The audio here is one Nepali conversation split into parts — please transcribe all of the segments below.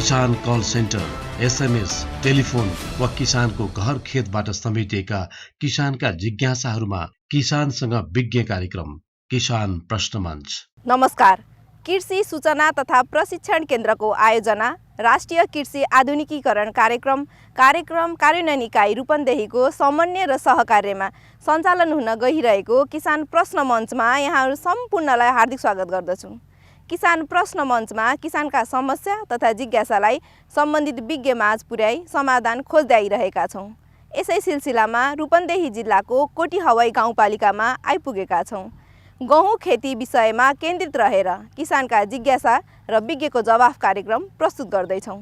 किसान कल सेन्टर, एसएमएस, टेलिफोन वा किसानको घर खेतबाट समेटिएका किसानका जिज्ञासाहरूमा किसानसँग विज्ञ कार्यक्रम किसान प्रश्न मञ्च। नमस्कार। कृषि सूचना तथा प्रशिक्षण केन्द्रको आयोजना राष्ट्रिय कृषि आधुनिकीकरण कार्यक्रम कार्यान्वयन इकाइ रूपन्देहीको समन्वय र सहकार्यमा सञ्चालन हुन गइरहेको किसान प्रश्न मञ्चमा यहाँहरू सम्पूर्णलाई हार्दिक स्वागत गर्दछु। किसान प्रश्न मञ्चमा किसानका समस्या तथा जिज्ञासालाई सम्बन्धित विज्ञ माझ पुर्याई समाधान खोज्दै आइरहेका छौँ। यसै सिलसिलामा रूपन्देही जिल्लाको कोटी हवाई गाउँपालिकामा आइपुगेका छौँ। गहुँ खेती विषयमा केन्द्रित रहेर किसानका जिज्ञासा र विज्ञको जवाफ कार्यक्रम प्रस्तुत गर्दैछौँ।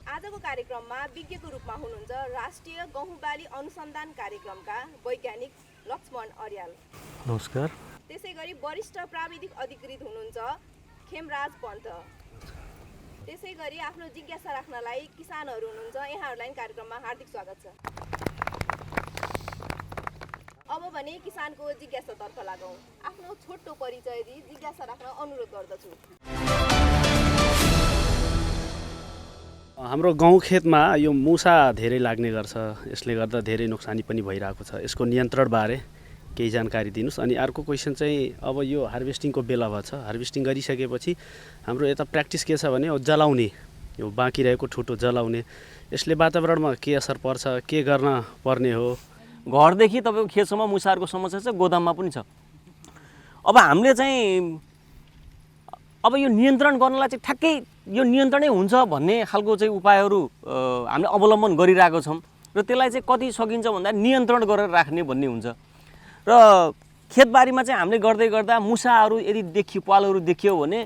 आजको कार्यक्रममा विज्ञको रूपमा हुनुहुन्छ राष्ट्रिय गहुँ बाली अनुसन्धान कार्यक्रमका वैज्ञानिक लक्ष्मण अर्याल। नमस्कार। त्यसैगरी वरिष्ठ प्राविधिक अधिकृत हुनुहुन्छ खेमराज पन्त। त्यसैगरी आफ्नो जिज्ञासा राख्नलाई किसानहरू हुनुहुन्छ, यहाँहरूलाई कार्यक्रममा हार्दिक स्वागत छ। अब भने किसानको जिज्ञासातर्फ लागौँ। आफ्नो छोटो परिचय दिई जिज्ञासा राख्न अनुरोध गर्दछु। हाम्रो गाउँ खेतमा यो मुसा धेरै लाग्ने गर्छ, यसले गर्दा धेरै नोक्सानी पनि भइरहेको छ। यसको नियन्त्रणबारे केही जानकारी दिनुस्। अनि अर्को क्वेसन चाहिँ अब यो हार्भेस्टिङको बेला भएछ, हार्भेस्टिङ गरिसकेपछि हाम्रो यता प्र्याक्टिस के छ भने जलाउने, यो बाँकी रहेको ठुटो जलाउने, यसले वातावरणमा के असर पर्छ, के गर्न पर्ने हो? घरदेखि तपाईँको खेतसम्म मुसाहरूको समस्या छ, गोदाममा पनि छ। अब हामीले चाहिँ अब यो नियन्त्रण गर्नलाई चाहिँ ठ्याक्कै यो नियन्त्रणै हुन्छ भन्ने खालको चाहिँ उपायहरू हामीले अवलम्बन गरिरहेको छौँ र त्यसलाई चाहिँ कति सकिन्छ भन्दा नियन्त्रण गरेर राख्ने भन्ने हुन्छ। र खेतबारीमा चाहिँ हामीले गर्दै गर्दा मुसाहरू यदि प्वालहरू देखियो भने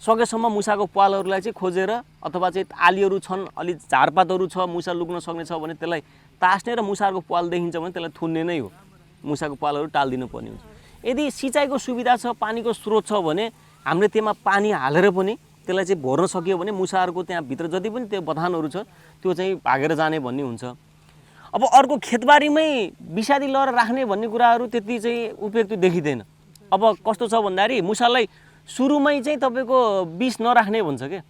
सकेसम्म मुसाको प्वालहरूलाई चाहिँ खोजेर अथवा चाहिँ आलीहरू छन्, अलि झारपातहरू छ, मुसा लुक्न सक्ने छ भने त्यसलाई तास्ने र मुसाहरूको प्वाल देखिन्छ भने त्यसलाई थुन्ने नै हो। मुसाको प्वालहरू टालिदिनु पर्ने हुन्छ। यदि सिँचाइको सुविधा छ, पानीको स्रोत छ भने हामीले त्यसमा पानी हालेर पनि त्यसलाई चाहिँ भर्न सकियो भने मुसाहरूको त्यहाँभित्र जति पनि त्यो बथानहरू छ त्यो चाहिँ भागेर जाने भन्ने हुन्छ। अब अर्को खेतबारीमै विषादी लहर राख्ने भन्ने कुराहरू त्यति चाहिँ उपयुक्त देखिँदैन। अब कस्तो छ भन्दाखेरि मुसालाई सुरुमै चाहिँ तपाईँको विष नराख्ने भन्छ क्या।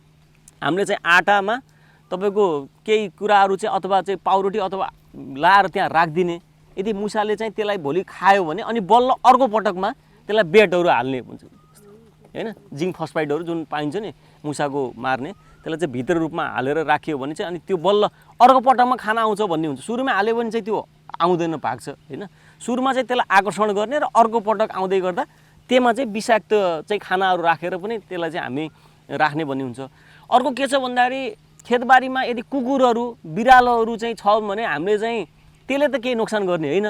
हामीले चाहिँ आटामा तपाईँको केही कुराहरू चाहिँ अथवा चाहिँ पाउरोटी अथवा लाएर त्यहाँ राखिदिने। यदि मुसाले चाहिँ त्यसलाई भोलि खायो भने अनि बल्ल अर्को पटकमा त्यसलाई बेडहरू हाल्ने हुन्छ होइन। जिङ्क फस्फाइडहरू जुन पाइन्छ नि मुसाको मार्ने, त्यसलाई चाहिँ भित्र रूपमा हालेर राखियो भने चाहिँ अनि त्यो बल्ल अर्को पटकमा खाना आउँछ भन्ने हुन्छ। सुरुमा हाल्यो भने चाहिँ त्यो आउँदैन, भाग्छ होइन। सुरुमा चाहिँ त्यसलाई आकर्षण गर्ने र अर्को पटक आउँदै गर्दा त्यसमा चाहिँ विषाक्त चाहिँ खानाहरू राखेर पनि त्यसलाई चाहिँ हामी राख्ने भन्ने हुन्छ। अर्को के छ भन्दाखेरि खेतबारीमा यदि कुकुरहरू बिरालोहरू चाहिँ छ भने हामीले चाहिँ त्यसले त केही नोक्सान गर्ने होइन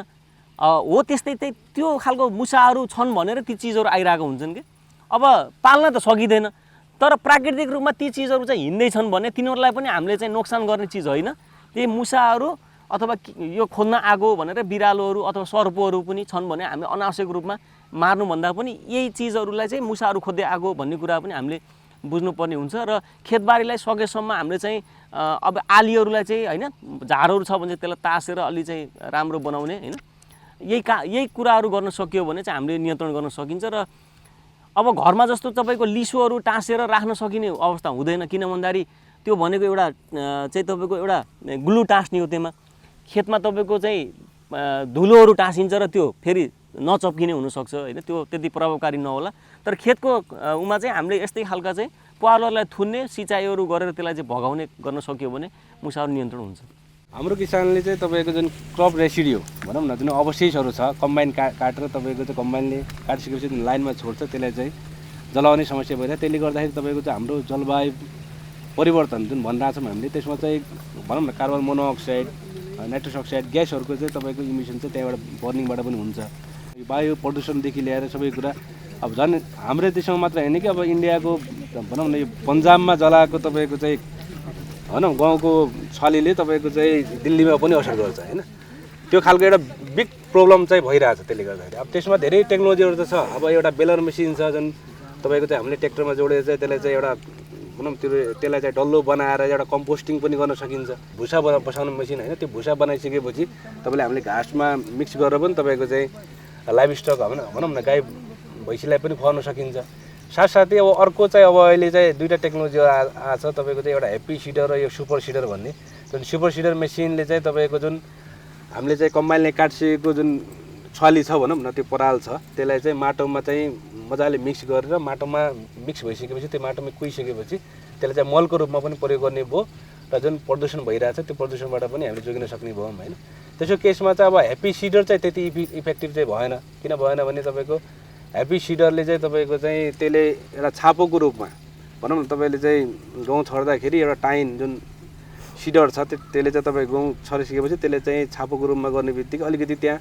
हो। त्यस्तै चाहिँ त्यो खालको मुसाहरू छन् भनेर ती चिजहरू आइरहेको हुन्छन् कि। अब पाल्न त सकिँदैन, तर प्राकृतिक रूपमा ती चिजहरू चाहिँ हिँड्दैछन् भने तिनीहरूलाई पनि हामीले चाहिँ नोक्सान गर्ने चिज होइन। त्यही मुसाहरू अथवा यो खोज्न आगो भनेर बिरालोहरू अथवा सर्पहरू पनि छन् भने हामीले अनावश्यक रूपमा मार्नुभन्दा पनि यही चिजहरूलाई चाहिँ मुसाहरू खोज्दै आगो भन्ने कुरा पनि हामीले बुझ्नुपर्ने हुन्छ। र खेतबारीलाई सकेसम्म हामीले चाहिँ अब आलीहरूलाई चाहिँ होइन, झारहरू छ भने त्यसलाई तासेर अलि चाहिँ राम्रो बनाउने होइन। यही कुराहरू गर्न सकियो भने चाहिँ हामीले नियन्त्रण गर्न सकिन्छ। र अब घरमा जस्तो तपाईँको लिसोहरू टाँसेर राख्न सकिने अवस्था हुँदैन, किन भन्दाखेरि त्यो भनेको एउटा चाहिँ तपाईँको एउटा ग्लु टाँस्ने हो। त्यसमा खेतमा तपाईँको चाहिँ धुलोहरू टाँसिन्छ र त्यो फेरि नचप्किने हुनसक्छ होइन, त्यो त्यति प्रभावकारी नहोला। तर खेतको उमा चाहिँ हामीले यस्तै खालका चाहिँ प्वालहरूलाई थुन्ने, सिँचाइहरू गरेर त्यसलाई चाहिँ भगाउने गर्न सक्यो भने मुसाहरू नियन्त्रण हुन्छ। हाम्रो किसानले चाहिँ तपाईँको जुन क्रप रेसिड्यू भनौँ न, जुन अवशेषहरू छ, कम्बाइन काटेर तपाईँको चाहिँ कम्बाइनले काटिसकेपछि जुन लाइनमा छोड्छ त्यसलाई चाहिँ जलाउने समस्या भइरहेछ। त्यसले गर्दाखेरि तपाईँको चाहिँ हाम्रो जलवायु परिवर्तन जुन भनिरहेको छौँ हामीले, त्यसमा चाहिँ भनौँ न कार्बन मोनोअक्साइड, नाइट्रस अक्साइड ग्यासहरूको चाहिँ तपाईँको इमिसन चाहिँ त्यहाँबाट बर्निङबाट पनि हुन्छ। वायु प्रदूषणदेखि ल्याएर सबै कुरा अब झन् हाम्रो देशमा मात्र होइन कि अब इन्डियाको भनौँ न यो पन्जाबमा जलाएको तपाईँको चाहिँ भनौँ गाउँको छलीले तपाईँको चाहिँ दिल्लीमा पनि असर गर्छ होइन। त्यो खालको एउटा बिग प्रब्लम चाहिँ भइरहेछ। त्यसले गर्दाखेरि अब त्यसमा धेरै टेक्नोलोजीहरू त छ। अब एउटा बेलर मेसिन छ जुन तपाईँको चाहिँ हामीले ट्र्याक्टरमा जोडेर चाहिँ त्यसलाई चाहिँ एउटा भनौँ त्यसलाई चाहिँ डल्लो बनाएर एउटा कम्पोस्टिङ पनि गर्न सकिन्छ। भुसा बसाउने मेसिन होइन, त्यो भुसा बनाइसकेपछि तपाईँले हामीले घाँसमा मिक्स गरेर पनि तपाईँको चाहिँ लाइभ स्टक भनौँ न गाई भैँसीलाई पनि खुवाउन सकिन्छ। साथसाथै अब अर्को चाहिँ अब अहिले चाहिँ दुईवटा टेक्नोलोजी आएको छ तपाईँको चाहिँ एउटा हेप्पी सिडर र यो सुपर सिडर भन्ने। जुन सुपर सिडर मेसिनले चाहिँ तपाईँको जुन हामीले चाहिँ कम्बाइनले काटिसकेको जुन छली छ भनौँ न, त्यो पराल छ, त्यसलाई चाहिँ माटोमा चाहिँ मजाले मिक्स गरेर माटोमा मिक्स भइसकेपछि त्यो माटोमा कुहिसकेपछि त्यसलाई चाहिँ मलको रूपमा पनि प्रयोग गर्ने भयो र जुन प्रदूषण भइरहेछ त्यो प्रदूषणबाट पनि हामीले जोगिन सक्ने भयौँ होइन। त्यसो केसमा चाहिँ अब हेप्पी सिडर चाहिँ त्यति इफेक्टिभ चाहिँ भएन। किन भएन भने तपाईँको हेप्पी सिडरले चाहिँ तपाईँको चाहिँ त्यसले एउटा छापोको रूपमा भनौँ न, तपाईँले चाहिँ गहुँ छर्दाखेरि एउटा टाइन जुन सिडर छ त्यसले चाहिँ तपाईँ गहुँ छरिसकेपछि त्यसले चाहिँ छापोको रूपमा गर्ने बित्तिकै अलिकति त्यहाँ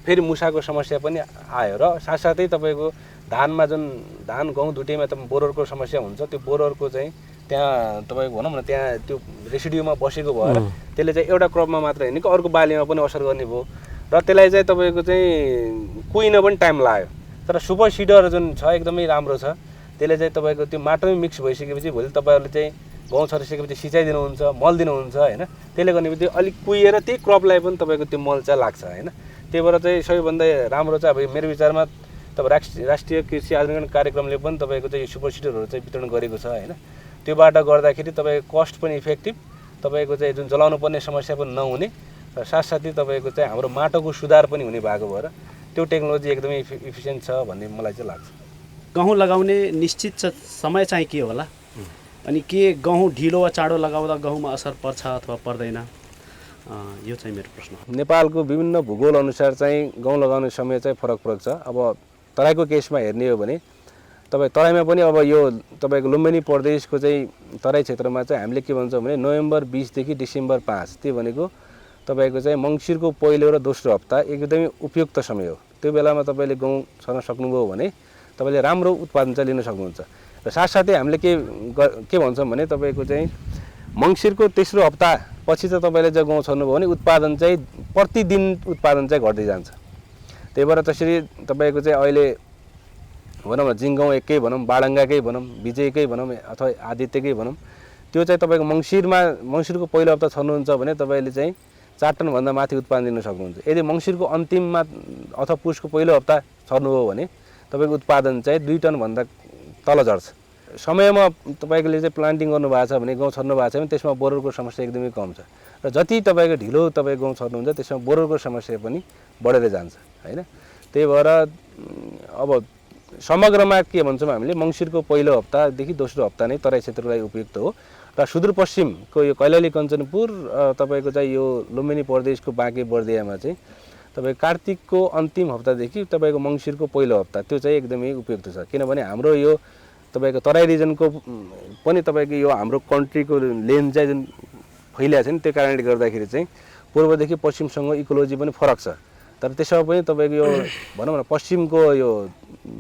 फेरि मुसाको समस्या पनि आयो र साथसाथै तपाईँको धानमा जुन धान गहुँ दुटैमा त बोररको समस्या हुन्छ, त्यो बोररको चाहिँ त्यहाँ तपाईँको भनौँ न त्यहाँ त्यो रेसिड्युमा बसेको भएर त्यसले चाहिँ एउटा क्रपमा मात्र होइन कि अर्को बालीमा पनि असर गर्ने भयो र त्यसलाई चाहिँ तपाईँको चाहिँ कुहिन पनि टाइम लाग्यो। तर सुपर सिडर जुन छ एकदमै राम्रो छ, त्यसले चाहिँ तपाईँको त्यो माटोमै मिक्स भइसकेपछि भोलि तपाईँहरूले चाहिँ गहुँ छरिसकेपछि सिँचाइ दिनुहुन्छ, मल दिनुहुन्छ होइन। त्यसले गर्ने बित्तिकै अलिक कुहिएर त्यही क्रपलाई पनि तपाईँको त्यो मल चाहिँ लाग्छ होइन। त्यही भएर चाहिँ सबैभन्दा राम्रो चाहिँ अब मेरो विचारमा तपाईँ राष्ट्रिय कृषि आधुनिकीकरण कार्यक्रमले पनि तपाईँको चाहिँ सुपर सिडरहरू चाहिँ वितरण गरेको छ होइन। त्योबाट गर्दाखेरि तपाईँको कस्ट पनि इफेक्टिभ, तपाईँको चाहिँ जुन जलाउनु पर्ने समस्या पनि नहुने र साथसाथै तपाईँको चाहिँ हाम्रो माटोको सुधार पनि हुने भएको भएर त्यो टेक्नोलोजी एकदमै इफिसियन्ट छ भन्ने मलाई चाहिँ लाग्छ। गहुँ लगाउने निश्चित समय चाहिँ के होला, अनि के गहुँ ढिलो वा चाँडो लगाउँदा गहुँमा असर पर्छ अथवा पर्दैन, यो चाहिँ मेरो प्रश्न हो। नेपालको विभिन्न भूगोल अनुसार चाहिँ गहुँ लगाउने समय चाहिँ फरक छ। अब तराईको केसमा हेर्ने हो भने तपाईँ तराईमा पनि अब यो तपाईँको लुम्बिनी प्रदेशको चाहिँ तराई क्षेत्रमा चाहिँ हामीले के भन्छौँ भने नोभेम्बर 20 देखि डिसेम्बर 5, त्यो भनेको तपाईँको चाहिँ मङ्सिरको पहिलो र दोस्रो हप्ता एकदमै उपयुक्त समय हो। त्यो बेलामा तपाईँले गहुँ छर्न सक्नुभयो भने तपाईँले राम्रो उत्पादन चाहिँ लिन सक्नुहुन्छ। र साथसाथै हामीले के भन्छौँ भने तपाईँको चाहिँ मङ्सिरको तेस्रो हप्ता पछि चाहिँ तपाईँले चाहिँ गहुँ छर्नुभयो भने उत्पादन चाहिँ प्रतिदिन उत्पादन चाहिँ घट्दै जान्छ। त्यही भएर त्यसरी तपाईँको चाहिँ अहिले भनौँ न जिङगाउँ एकै भनौँ, बाडङ्गाकै भनौँ, विजयकै भनौँ अथवा आदित्यकै भनौँ, त्यो चाहिँ तपाईँको मङ्सिरको पहिलो हप्ता छर्नुहुन्छ भने तपाईँले चाहिँ 4 टनभन्दा माथि उत्पादन दिन सक्नुहुन्छ। यदि मङ्सिरको अन्तिममा अथवा पुसको पहिलो हप्ता छर्नुभयो भने तपाईँको उत्पादन चाहिँ 2 टनभन्दा तल झर्छ। समयमा तपाईँले चाहिँ प्लान्टिङ गर्नुभएको छ भने गहुँ छर्नु भएको छ भने त्यसमा बोररको समस्या एकदमै कम छ र जति तपाईँको ढिलो तपाईँ गहुँ छर्नुहुन्छ त्यसमा बोररको समस्या पनि बढेर जान्छ होइन। त्यही भएर अब समग्रमा के भन्छौँ हामीले मङ्सिरको पहिलो हप्तादेखि दोस्रो हप्ता नै तराई क्षेत्रको लागि उपयुक्त हो र सुदूरपश्चिमको यो कैलाली कञ्चनपुर तपाईँको चाहिँ यो लुम्बिनी प्रदेशको बाँके बर्दियामा चाहिँ तपाईँ कार्तिकको अन्तिम हप्तादेखि तपाईँको मङ्सिरको पहिलो हप्ता त्यो चाहिँ एकदमै उपयुक्त छ। किनभने हाम्रो यो तपाईँको तराई रिजनको पनि तपाईँको यो हाम्रो कन्ट्रीको लेन चाहिँ जुन फैलिएको छ नि, त्यो कारणले गर्दाखेरि चाहिँ पूर्वदेखि पश्चिमसँग इकोलोजी पनि फरक छ। तर त्यसमा पनि तपाईँको यो भनौँ न पश्चिमको यो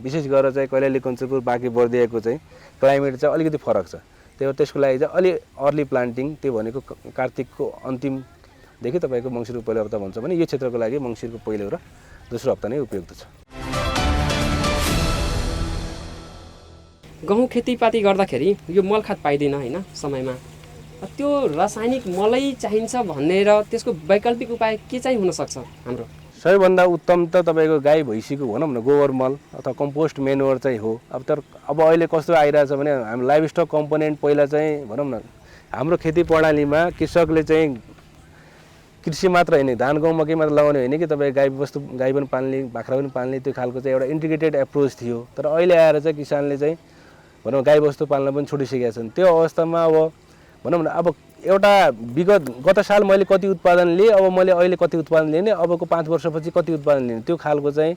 विशेष गरेर चाहिँ कैलाली कञ्चनपुर बाँके बर्दियाको चाहिँ क्लाइमेट चाहिँ अलिकति फरक छ। त्यही भएर त्यसको लागि चाहिँ अलि अर्ली प्लान्टिङ, त्यो भनेको कार्तिकको अन्तिमदेखि तपाईँको मङ्सिरको पहिलो हप्ता भन्छ भने यो क्षेत्रको लागि मङ्सिरको पहिलो र दोस्रो हप्ता नै उपयुक्त छ। गहुँ खेतीपाती गर्दाखेरि यो मलखात पाइँदैन होइन समयमा, त्यो रासायनिक मलै चाहिन्छ भनेर त्यसको वैकल्पिक उपाय के चाहिँ हुनसक्छ हाम्रो? सबैभन्दा उत्तम त तपाईँको गाई भैँसीको भनौँ न गोबर मल अथवा कम्पोस्ट मेन्युअर चाहिँ हो। अब अहिले कस्तो आइरहेछ भने हामी लाइभ स्टक कम्पोनेन्ट पहिला चाहिँ भनौँ न हाम्रो खेती प्रणालीमा कृषकले चाहिँ कृषि मात्र होइन, धान गहुँ मकै मात्र लगाउने होइन कि तपाईँ गाई पनि पाल्ने बाख्रा पनि पाल्ने, त्यो खालको चाहिँ एउटा इन्टिग्रेटेड एप्रोच थियो। तर अहिले आएर चाहिँ किसानले चाहिँ भनौँ गाईबस्तु पाल्न पनि छोडिसकेका छन्। त्यो अवस्थामा अब भनौँ न अब एउटा गत साल मैले कति उत्पादन लिएँ, अब मैले अहिले कति उत्पादन लिने, अबको 5 वर्षपछि कति उत्पादन लिने, त्यो खालको चाहिँ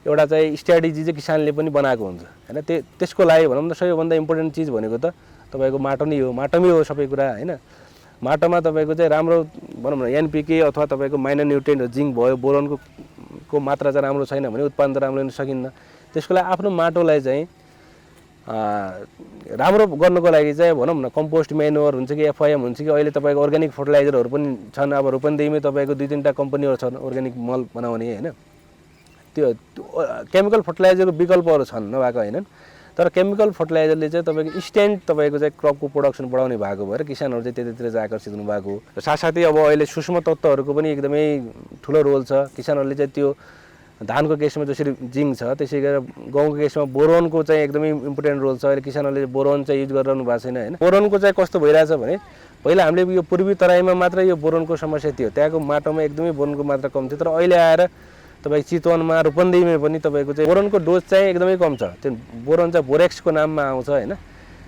एउटा चाहिँ स्ट्राटेजी चाहिँ किसानले पनि बनाएको हुन्छ होइन। त्यसको लागि भनौँ न सबैभन्दा इम्पोर्टेन्ट चिज भनेको त तपाईँको माटो नै हो, माटोमै हो सबै कुरा होइन। माटोमा तपाईँको चाहिँ राम्रो भनौँ न एनपिके अथवा तपाईँको माइनर न्युट्रिएन्ट जिङ्क भयो, बोरोनको मात्रा चाहिँ राम्रो छैन भने उत्पादन त राम्रो लिन सकिन्न। त्यसको लागि आफ्नो माटोलाई चाहिँ राम्रो गर्नको लागि चाहिँ भनौँ न कम्पोस्ट मेन्युअर हुन्छ कि एफआइएम हुन्छ कि अहिले तपाईँको अर्ग्यानिक फर्टिलाइजरहरू पनि छन्। अब रूपन्देहीमै तपाईँको 2-3टा कम्पनीहरू छन् अर्ग्यानिक मल बनाउने होइन। त्यो केमिकल फर्टिलाइजरको विकल्पहरू छन् नभएको होइनन्, तर केमिकल फर्टिलाइजरले चाहिँ तपाईँको इन्स्ट्यान्ट तपाईँको चाहिँ क्रपको प्रोडक्सन बढाउने भएको भएर किसानहरू चाहिँ त्यतातिर चाहिँ आकर्षित हुनुभएको हो। र साथसाथै अब अहिले सूक्ष्म तत्त्वहरूको पनि एकदमै ठुलो रोल छ। किसानहरूले चाहिँ त्यो धानको केसमा जसरी जिङ्क छ त्यसै गरेर गहुँको केसमा बोरोनको चाहिँ एकदमै इम्पोर्टेन्ट रोल छ। अहिले किसानहरूले बोरोन चाहिँ युज गरिरहनु भएको छैन होइन। बोरोनको चाहिँ कस्तो भइरहेछ भने पहिला हामीले यो पूर्वी तराईमा मात्र यो बोरोनको समस्या थियो, त्यहाँको माटोमा एकदमै बोरोनको मात्रा कम थियो। तर अहिले आएर तपाईँको चितवनमा रूपन्देहीमा पनि तपाईँको चाहिँ बोरोनको डोज चाहिँ एकदमै कम छ। त्यो बोरोन चाहिँ बोरेक्सको नाममा आउँछ होइन,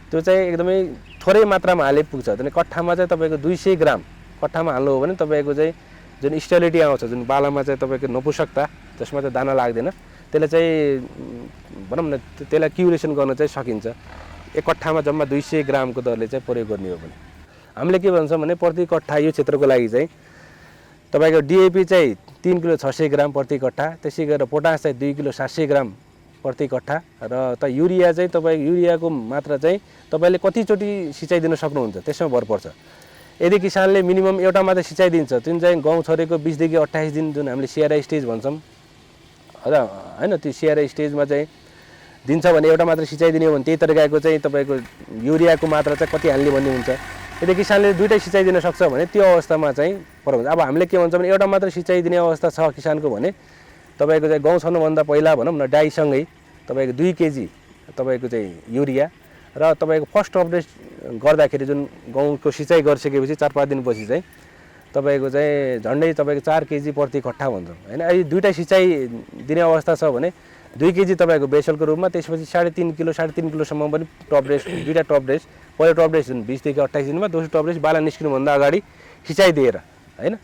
त्यो चाहिँ एकदमै थोरै मात्रामा हाले पुग्छ। त्यहाँदेखि कट्ठामा चाहिँ तपाईँको 200 ग्राम कट्ठामा हाल्नु हो भने तपाईँको चाहिँ जुन स्टेबिलिटी आउँछ, जुन बालामा चाहिँ तपाईँको नपुसकता जसमा चाहिँ दाना लाग्दैन, त्यसले चाहिँ भनौँ न त्यसलाई क्युरेसन गर्न चाहिँ सकिन्छ। एक कट्ठामा जम्मा 200 ग्रामको दरले चाहिँ प्रयोग गर्ने हो भने हामीले के भन्छौँ भने प्रति कट्ठा यो क्षेत्रको लागि चाहिँ तपाईँको डिएपी चाहिँ 3 किलो 600 ग्राम प्रति कट्ठा, त्यसै गरेर पोटास चाहिँ 2 किलो 700 ग्राम प्रति कट्ठा र युरिया चाहिँ तपाईँ युरियाको मात्रा चाहिँ तपाईँले कतिचोटि सिँचाइ दिन सक्नुहुन्छ त्यसमा भर पर्छ। यदि किसानले मिनिमम एउटा मात्रै सिँचाइ दिन्छ, जुन चाहिँ गहुँ छोरेको 20 देखि 28 दिन जुन हामीले सिआरआई स्टेज भन्छौँ र होइन, त्यो सिआरआई स्टेजमा चाहिँ दिन्छ भने एउटा मात्रै सिँचाइ दिने हो भने त्यही तरिकाको चाहिँ तपाईँको युरियाको मात्रा चाहिँ कति हाल्ने भन्ने हुन्छ। यदि किसानले दुईटै सिँचाइ दिन सक्छ भने त्यो अवस्थामा चाहिँ फरक हुन्छ। अब हामीले के भन्छौँ भने एउटा मात्रै सिँचाइ दिने अवस्था छ किसानको भने तपाईँको चाहिँ गहुँ छर्नुभन्दा पहिला भनौँ न डाईसँगै तपाईँको 2 केजी तपाईँको चाहिँ युरिया र तपाईँको फर्स्ट अपडेट गर्दाखेरि जुन गहुँको सिँचाइ गरिसकेपछि 4-5 दिनपछि चाहिँ तपाईँको चाहिँ झन्डै तपाईँको 4 केजी प्रति कट्ठा भन्छौँ होइन। अहिले दुईवटा सिँचाइ दिने अवस्था छ भने 2 केजी तपाईँको बेसलको रूपमा, त्यसपछि 3.5 किलो 3.5 किलोसम्म पनि टप ड्रेस, दुईवटा टप ड्रेस, पहिलो टप ड्रेस जुन 20 देखि 28 दिनमा, दोस्रो टप ड्रेस बाला निस्किनुभन्दा अगाडि सिँचाइ दिएर होइन।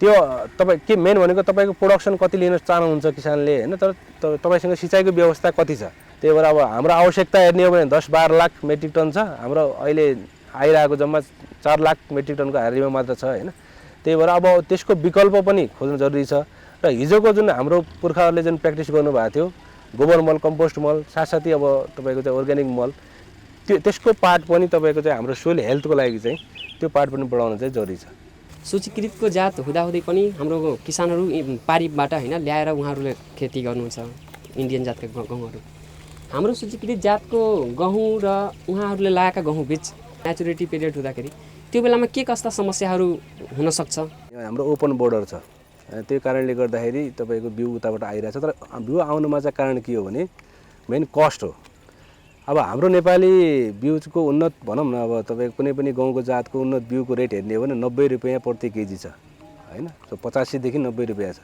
त्यो तपाईँ के मेन भनेको तपाईँको प्रोडक्सन कति लिन चाहनुहुन्छ किसानले होइन, तर तपाईँसँग सिँचाइको व्यवस्था कति छ। त्यही भएर अब हाम्रो आवश्यकता हेर्ने हो भने 10-12 लाख मेट्रिक टन छ, हाम्रो अहिले आइरहेको जम्मा 4 लाख मेट्रिक टनको हारीमा मात्र छ होइन। त्यही भएर अब त्यसको विकल्प पनि खोज्नु जरुरी छ। र हिजोको जुन हाम्रो पुर्खाहरूले जुन प्र्याक्टिस गर्नुभएको थियो गोबर मल, कम्पोस्ट मल, साथसाथै अब तपाईँको चाहिँ अर्ग्यानिक मल, त्यसको पार्ट पनि तपाईँको चाहिँ हाम्रो सोइल हेल्थको लागि चाहिँ त्यो पार्ट पनि बढाउन चाहिँ जरुरी छ। सूचीकृतको जात हुँदाहुँदै पनि हाम्रो किसानहरू पारिबाट होइन ल्याएर उहाँहरूले खेती गर्नुहुन्छ इन्डियन जातका गहुँहरू। हाम्रो सूचीकृत जातको गहुँ र उहाँहरूले लगाएका गहुँ बिच म्याचुरिटी पिरियड हुँदाखेरि त्यो बेलामा के कस्ता समस्याहरू हुनसक्छ? हाम्रो ओपन बोर्डर छ, त्यो कारणले गर्दाखेरि तपाईँको बिउ उताबाट आइरहेछ। तर बिउ आउनुमा चाहिँ कारण के हो भने मेन कस्ट हो। अब हाम्रो नेपाली बिउको उन्नत भनौँ न, अब तपाईँको कुनै पनि गाउँको जातको उन्नत बिउको रेट हेर्ने हो भने 90 रुपियाँ प्रति केजी छ होइन, 85 देखि 90 रुपियाँ छ।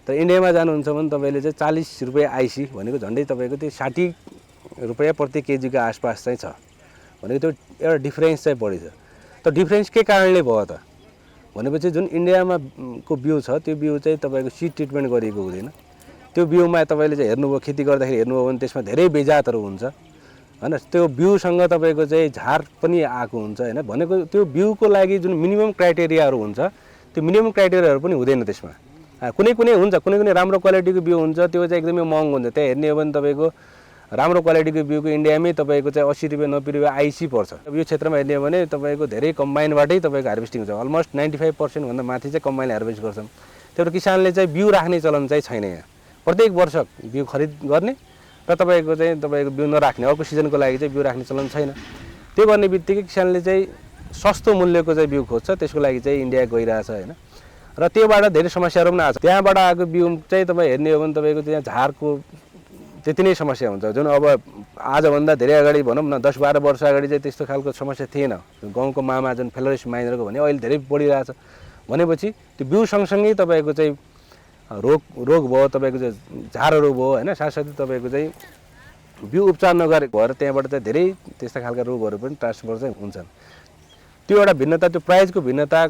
तर इन्डियामा जानुहुन्छ भने तपाईँले चाहिँ 40 रुपियाँ आइसी भनेको झन्डै तपाईँको त्यो 60 रुपियाँ प्रति केजीको आसपास चाहिँ छ भनेको त्यो एउटा डिफ्रेन्स चाहिँ बढी छ। त डिफ्रेन्स के कारणले भयो त भनेपछि जुन इन्डियामा को बिउ छ त्यो बिउ चाहिँ तपाईँको सिड ट्रिटमेन्ट गरिएको हुँदैन। त्यो बिउमा तपाईँले चाहिँ हेर्नुभयो, खेती गर्दाखेरि हेर्नुभयो भने त्यसमा धेरै बेजातहरू हुन्छ होइन। त्यो बिउसँग तपाईँको चाहिँ झार पनि आएको हुन्छ होइन। भनेको त्यो बिउको लागि जुन मिनिमम क्राइटेरियाहरू हुन्छ त्यो मिनिमम क्राइटेरियाहरू पनि हुँदैन त्यसमा। कुनै कुनै हुन्छ, कुनै कुनै राम्रो क्वालिटीको बिउ हुन्छ, त्यो चाहिँ एकदमै महँगो हुन्छ। त्यहाँ हेर्ने हो भने तपाईँको राम्रो क्वालिटीको बिउको इन्डियामै तपाईँको चाहिँ 80 रुपियाँ 90 रुपियाँ आइसी पर्छ। यो क्षेत्रमा हेर्ने हो भने तपाईँको धेरै कम्बाइनबाटै तपाईँको हार्भेस्टिङ हुन्छ। अलमोस्ट 95% भन्दा माथि चाहिँ कम्बाइनले हार्भेस्ट गर्छन्। त्यही किसानले चाहिँ बिउ राख्ने चलन चाहिँ छैन यहाँ। प्रत्येक वर्ष बिउ खरिद गर्ने र तपाईँको चाहिँ तपाईँको बिउ नराख्ने, अर्को सिजनको लागि चाहिँ बिउ राख्ने चलन छैन। त्यो गर्ने बित्तिकै किसानले चाहिँ सस्तो मूल्यको चाहिँ बिउ खोज्छ, त्यसको लागि चाहिँ इन्डिया गइरहेछ होइन। र त्योबाट धेरै समस्याहरू पनि आएको छ। त्यहाँबाट आएको बिउ चाहिँ तपाईँ हेर्ने हो भने तपाईँको त्यहाँ झारको त्यति नै समस्या हुन्छ। जुन अब आजभन्दा धेरै अगाडि भनौँ न 10-12 वर्ष अगाडि चाहिँ त्यस्तो खालको समस्या थिएन। गाउँको मामा जुन फ्लोरिस माइनरको भने अहिले धेरै बढिरहेछ। भनेपछि त्यो बिउ सँगसँगै तपाईँको चाहिँ रोग भयो, तपाईँको चाहिँ झारहरू भयो होइन। साथसाथै तपाईँको चाहिँ बिउ उपचार नगरेको भएर त्यहाँबाट चाहिँ धेरै त्यस्ता खालका रोगहरू पनि ट्रान्सफर चाहिँ हुन्छन्। त्यो एउटा भिन्नता, त्यो प्राइजको भिन्नता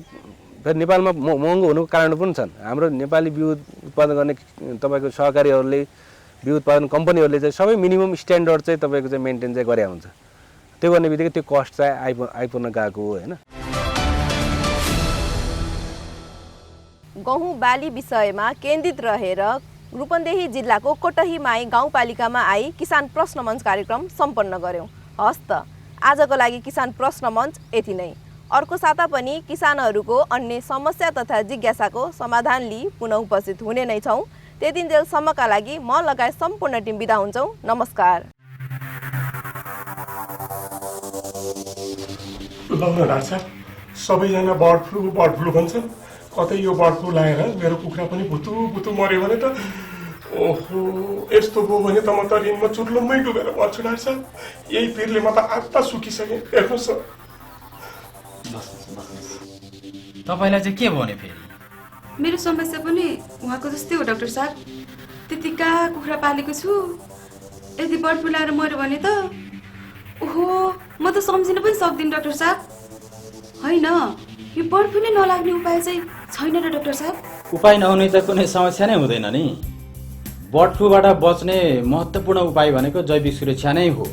फेरि नेपालमा महँगो हुनुको कारण पनि छन्। हाम्रो नेपाली बिउ उत्पादन गर्ने तपाईँको सहकारीहरूले, बिउ उत्पादन कम्पनीहरूले चाहिँ सबै मिनिमम स्ट्यान्डर्ड चाहिँ तपाईँको चाहिँ मेन्टेन चाहिँ गरे हुन्छ। त्यो गर्ने बित्तिकै त्यो कस्ट चाहिँ आइपुग्न गएको हो होइन। गहुँ बाली विषयमा केन्द्रित रहेर रूपन्देही जिल्लाको कोटहीमाई गाउँपालिकामा आई किसान प्रश्न मञ्च कार्यक्रम सम्पन्न गर्यौं। हस् त आजको लागि किसान प्रश्न मञ्च यति नै। अर्को साता पनि किसानहरूको अन्य समस्या तथा जिज्ञासाको समाधान लिई पुनः उपस्थित हुने नै छौँ। त्यतिन्जेलसम्मका लागि म लगायत सम्पूर्ण टिम बिदा हुन्छौँ। नमस्कार। सबैजना बर्ड फ्लू भन्छन्। कतै यो बर्ड फ्लू लागेर मेरो कुखुरा पनि भुतु मर्यो भने त ओहो यस्तो भयो भने त म त ऋणमा चुर्लुम्मै डुबेर मर्छु डाक्टर साहब। यही पिरले म त आत्ता सुकिसकेँ। हेर्नुहोस् तपाईँलाई चाहिँ के भयो नि फेरि? मेरो समस्या पनि उहाँको जस्तै हो डाक्टर साहब। त्यतिका कुखुरा पालेको छु, यदि बर्ड फ्लू आएर मऱ्यो भने त ओहो म त सम्झिन पनि सक्दिनँ डाक्टर साहब। होइन, यो बर्ड फ्लू नै नलाग्ने उपाय चाहिँ छैन र डाक्टर साहब? उपाय नहुने त कुनै समस्या नै हुँदैन नि। बर्ड फ्लूबाट बच्ने महत्त्वपूर्ण उपाय भनेको जैविक सुरक्षा नै हो।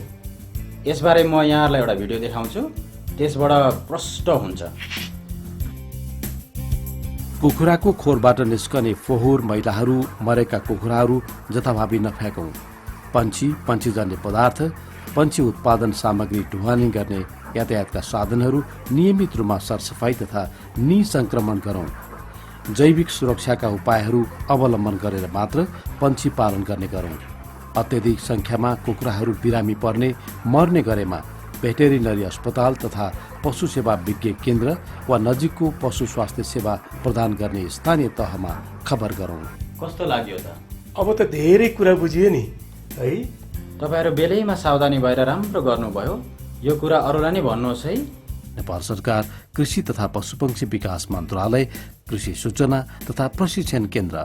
यसबारे म यहाँहरूलाई एउटा भिडियो देखाउँछु, त्यसबाट प्रष्ट हुन्छ। कुखुराको खोरबाट निस्कने फोहोर मैलाहरू, मरेका कुखुराहरू जथाभावी नफ्याँकौँ। पन्छीजन्य पदार्थ, पन्छी उत्पादन सामग्री ढुवानी गर्ने यातायातका साधनहरू नियमित रूपमा सरसफाई तथा निसंक्रमण गरौँ। जैविक सुरक्षाका उपायहरू अवलम्बन गरेर मात्र पन्छी पालन गर्ने गरौँ। अत्यधिक संख्यामा कुखुराहरू बिरामी पर्ने, मर्ने गरेमा भेटेरिनरी अस्पताल तथा पशु सेवा विज्ञ केन्द्र वा नजिकको पशु स्वास्थ्य सेवा प्रदान गर्ने स्थानीय तहमा खबर गरौँ। कस्तो लाग्यो त? अब त धेरै कुरा बुझियो नि है। तपाईँहरू बेलैमा सावधानी भएर राम्रो गर्नुभयो। यो कुरा अरूलाई नै भन्नुहोस् है। नेपाल सरकार कृषि तथा पशुपक्षी विकास मन्त्रालय, कृषि सूचना तथा प्रशिक्षण केन्द्र